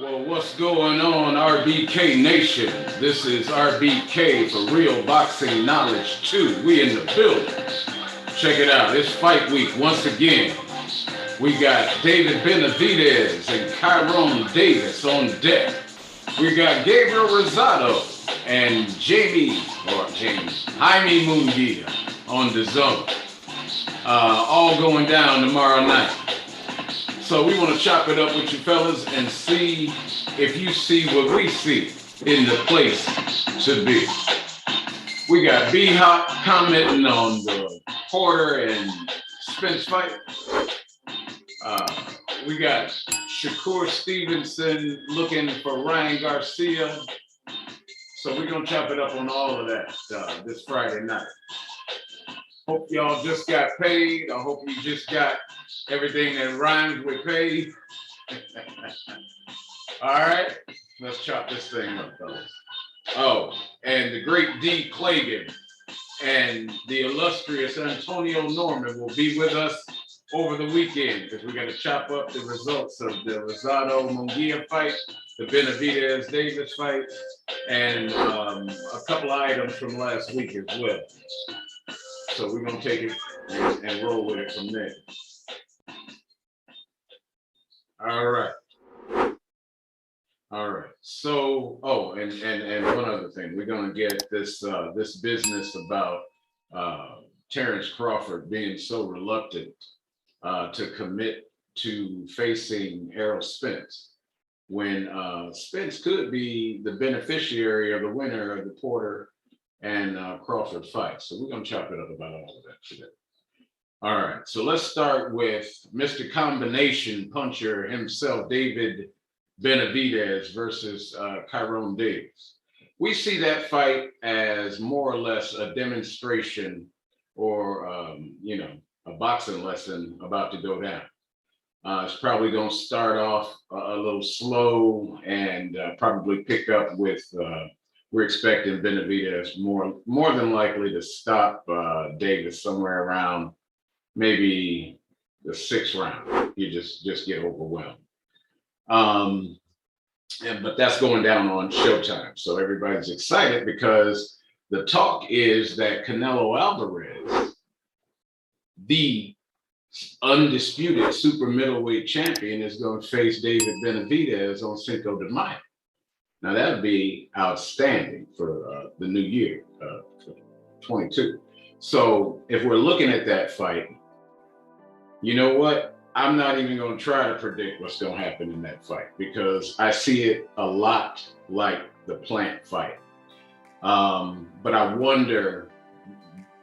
Well, what's going on, RBK Nation? This is RBK for Real Boxing Knowledge 2. We in the building. Check it out. It's fight week once again. We got David Benavidez and Devis on deck. We got Gabriel Rosado and Jaime Munguia on the zone. All going down tomorrow night. So we want to chop it up with you fellas and see if you see what we see in the place to be. We got B-Hop commenting on the Porter and Spence fight. We got Shakur Stevenson looking for Ryan Garcia. So we're going to chop it up on all of that this Friday night. Hope y'all just got paid. I hope you just got everything that rhymes with paid. All right, let's chop this thing up, fellas. Oh, and the great D. Clagan and the illustrious Antonio Norman will be with us over the weekend because we got to chop up the results of the Rosado Munguia fight, the Benavidez Devis fight, and a couple of items from last week as well. So we're going to take it and roll with it from there. All right. So, and one other thing, we're going to get this business about Terrence Crawford being so reluctant to commit to facing Errol Spence when Spence could be the beneficiary of the winner of the Porter and Crawford fight. So we're going to chop it up about all of that today. All right, so let's start with Mr. Combination Puncher himself, David Benavidez versus Devis. We see that fight as more or less a demonstration or, a boxing lesson about to go down. It's probably going to start off a little slow and probably pick up with we're expecting Benavidez more than likely to stop Devis somewhere around maybe the 6th round. You just get overwhelmed. But that's going down on Showtime. So everybody's excited because the talk is that Canelo Alvarez, the undisputed super middleweight champion, is going to face David Benavidez on Cinco de Mayo. Now that would be outstanding for the new year, 22. So if we're looking at that fight, you know what? I'm not even going to try to predict what's going to happen in that fight because I see it a lot like the Plant fight. But I wonder,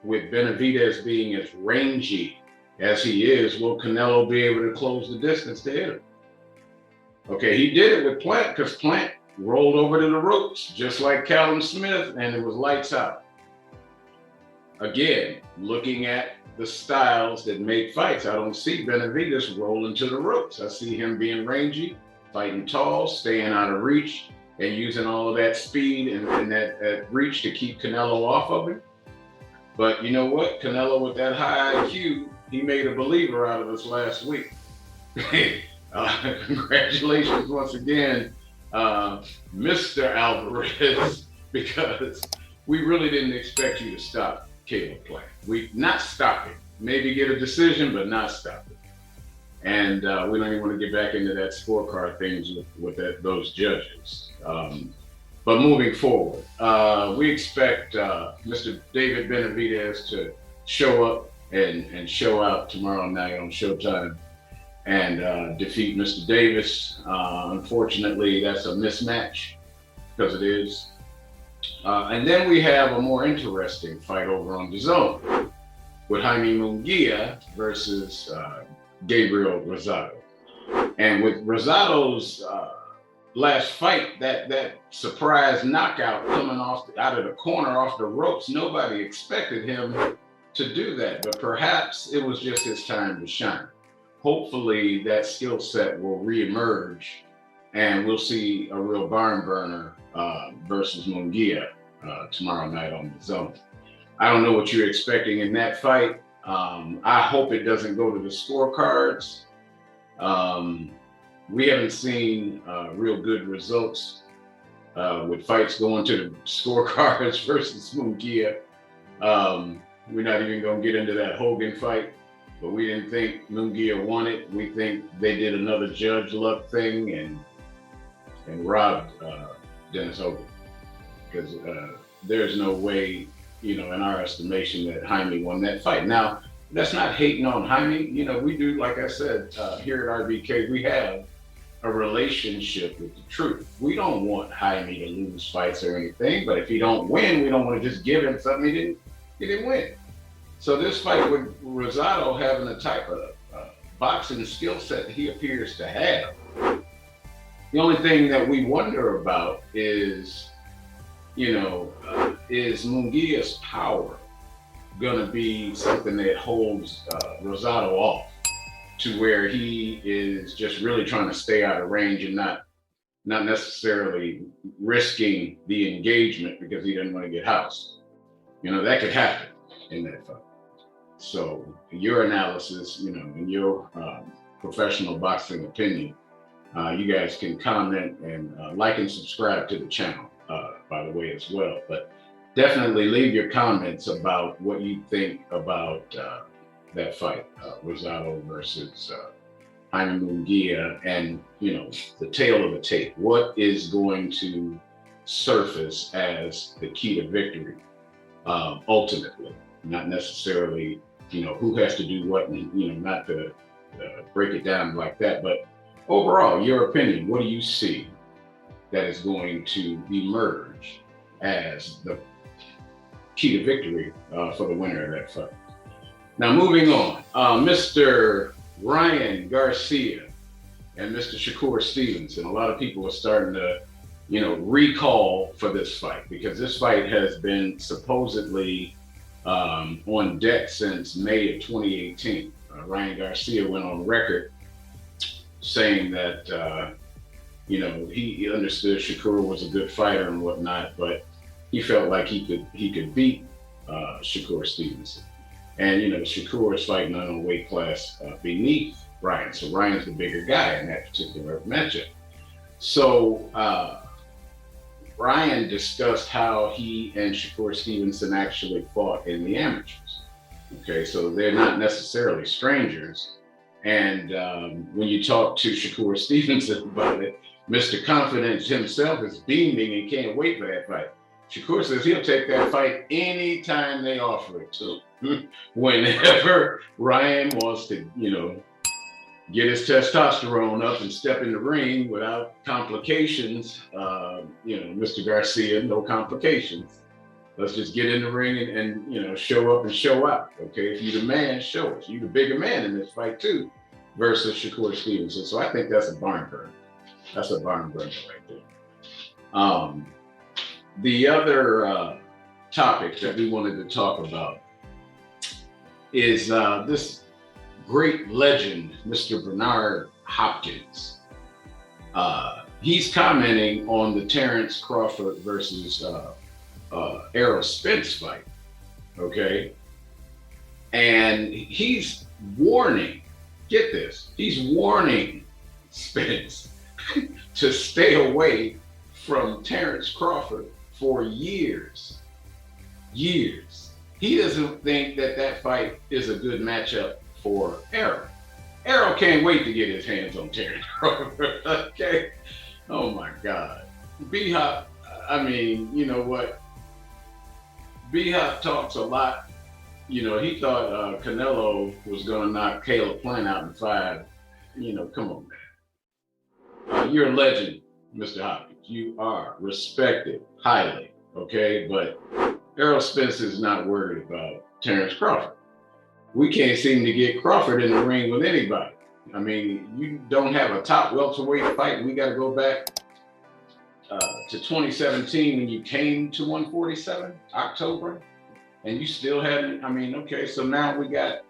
with Benavidez being as rangy as he is, will Canelo be able to close the distance to hit him? Okay, he did it with Plant because Plant rolled over to the ropes, just like Callum Smith, and it was lights out. Again, looking at the styles that make fights, I don't see Benavidez rolling to the ropes. I see him being rangy, fighting tall, staying out of reach, and using all of that speed and that reach to keep Canelo off of him. But you know what? Canelo, with that high IQ, he made a believer out of us last week. Congratulations once again, Mr. Alvarez, because we really didn't expect you to stop Caleb Plant. We not stop it, maybe get a decision, but not stop it. And we don't even want to get back into that scorecard things with those judges. But moving forward, we expect Mr. David Benavidez to show up and show out tomorrow night on Showtime and defeat Mr. Devis. Unfortunately, that's a mismatch because it is. And then we have a more interesting fight over on the zone with Jaime Munguia versus Gabriel Rosado. And with Rosado's last fight, that surprise knockout coming out of the corner off the ropes, nobody expected him to do that, but perhaps it was just his time to shine. Hopefully that skill set will reemerge and we'll see a real barn burner versus Munguia tomorrow night on the zone. I don't know what you're expecting in that fight. I hope it doesn't go to the scorecards. we haven't seen real good results with fights going to the scorecards versus Munguia. We're not even going to get into that Hogan fight, but we didn't think Munguia won it. We think they did another judge luck thing and robbed Dennis Hogan, because there's no way, in our estimation, that Haye won that fight. Now, that's not hating on Haye. We do, like I said, here at RBK, we have a relationship with the truth. We don't want Haye to lose fights or anything, but if he don't win, we don't want to just give him something he didn't win. So this fight with Rosado having the type of boxing skill set that he appears to have, the only thing that we wonder about is, is Munguia's power going to be something that holds Rosado off to where he is just really trying to stay out of range and not necessarily risking the engagement because he doesn't want to get housed. That could happen in that fight. So your analysis, in your professional boxing opinion, you guys can comment and like and subscribe to the channel, by the way, as well. But definitely leave your comments about what you think about that fight, Rosado versus Haye Munguia, and the tale of the tape. What is going to surface as the key to victory, ultimately? Not necessarily, who has to do what, and not to break it down like that, but overall, your opinion. What do you see that is going to emerge as the key to victory for the winner of that fight? Now, moving on, Mr. Ryan Garcia and Mr. Shakur Stevenson. A lot of people are starting to, recall for this fight, because this fight has been supposedly on deck since May of 2018. Ryan Garcia went on record saying that, he understood Shakur was a good fighter and whatnot, but he felt like he could beat Shakur Stevenson. And, Shakur is fighting on a weight class beneath Ryan. So Ryan's the bigger guy in that particular matchup. So Ryan discussed how he and Shakur Stevenson actually fought in the amateurs. Okay, so they're not necessarily strangers. And when you talk to Shakur Stevenson about it, Mr. Confidence himself is beaming and can't wait for that fight. Shakur says he'll take that fight anytime they offer it to him. Whenever Ryan wants to, get his testosterone up and step in the ring without complications, Mr. Garcia, no complications. Let's just get in the ring and show up and show out. Okay, if you the man, show us. You the bigger man in this fight too, versus Shakur Stevenson. So I think that's a barn burner. That's a barn burner right there. The other topic that we wanted to talk about is this great legend, Mr. Bernard Hopkins. He's commenting on the Terrence Crawford versus Errol Spence fight, okay? And he's warning, get this, he's warning Spence to stay away from Terrence Crawford for years. He doesn't think that fight is a good matchup for Errol. Errol can't wait to get his hands on Terrence Crawford, okay? Oh my God. B-Hop, I mean, you know what? B-Hop talks a lot. He thought Canelo was going to knock Caleb Plant out in 5. Come on, man. You're a legend, Mr. Hopkins. You are respected highly, okay? But Errol Spence is not worried about Terrence Crawford. We can't seem to get Crawford in the ring with anybody. I mean, you don't have a top welterweight fight. We got to go back to 2017 when you came to 147, October, and you still hadn't. I mean, okay, so now we got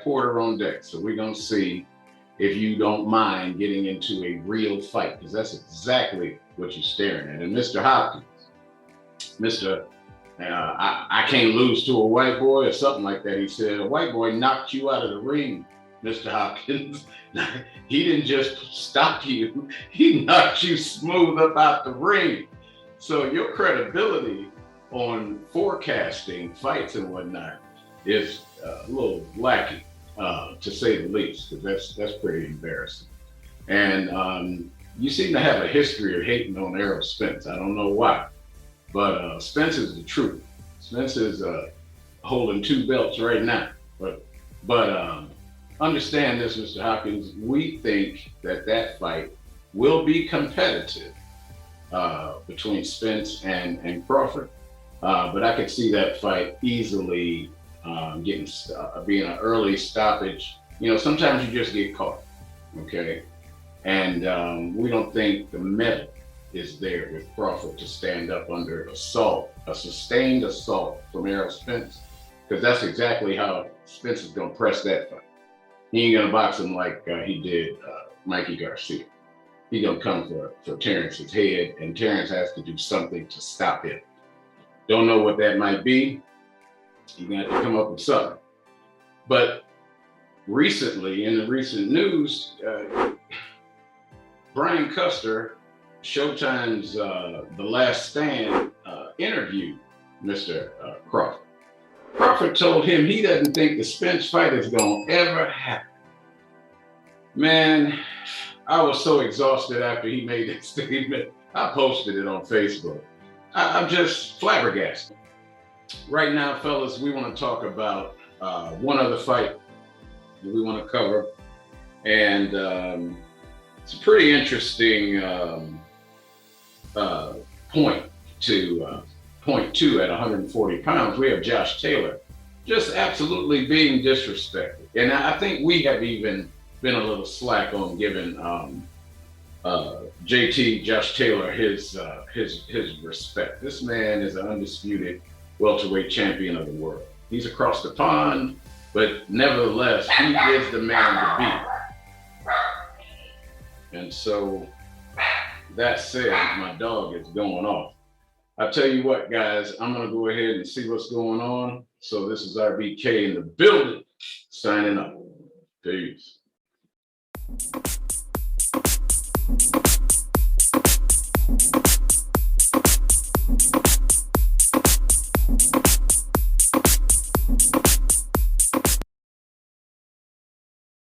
Porter on deck. So we're gonna see if you don't mind getting into a real fight, because that's exactly what you're staring at. And Mr. Hopkins, I can't lose to a white boy or something like that. He said, a white boy knocked you out of the ring Mr. Hopkins. He didn't just stop you, he knocked you smooth up out the ring. So your credibility on forecasting fights and whatnot is a little lacking, to say the least, because that's pretty embarrassing. And you seem to have a history of hating on Errol Spence. I don't know why, but Spence is the truth. Spence is holding 2 belts right now. But understand this, Mr. Hopkins. We think that fight will be competitive between Spence and Crawford. But I could see that fight easily being an early stoppage. You know, sometimes you just get caught, okay? And we don't think the metal is there with Crawford to stand up under assault, a sustained assault from Errol Spence, because that's exactly how Spence is going to press that fight. He ain't going to box him like he did Mikey Garcia. He's going to come for Terrence's head, and Terrence has to do something to stop him. Don't know what that might be. You're going to have to come up with something. But recently, in the recent news, Brian Custer, Showtime's The Last Stand, interviewed Mr. Crawford. Crawford told him he doesn't think the Spence fight is going to ever happen. Man, I was so exhausted after he made that statement. I posted it on Facebook. I'm just flabbergasted. Right now, fellas, we want to talk about one other fight that we want to cover. And it's a pretty interesting point two at 140 pounds. We have Josh Taylor just absolutely being disrespected. And I think we have even been a little slack on giving JT, Josh Taylor, his respect. This man is an undisputed welterweight champion of the world. He's across the pond, but nevertheless, he is the man to beat. And so, that said, my dog is going off. I tell you what, guys, I'm going to go ahead and see what's going on. So this is RBK in the building, signing up. Peace.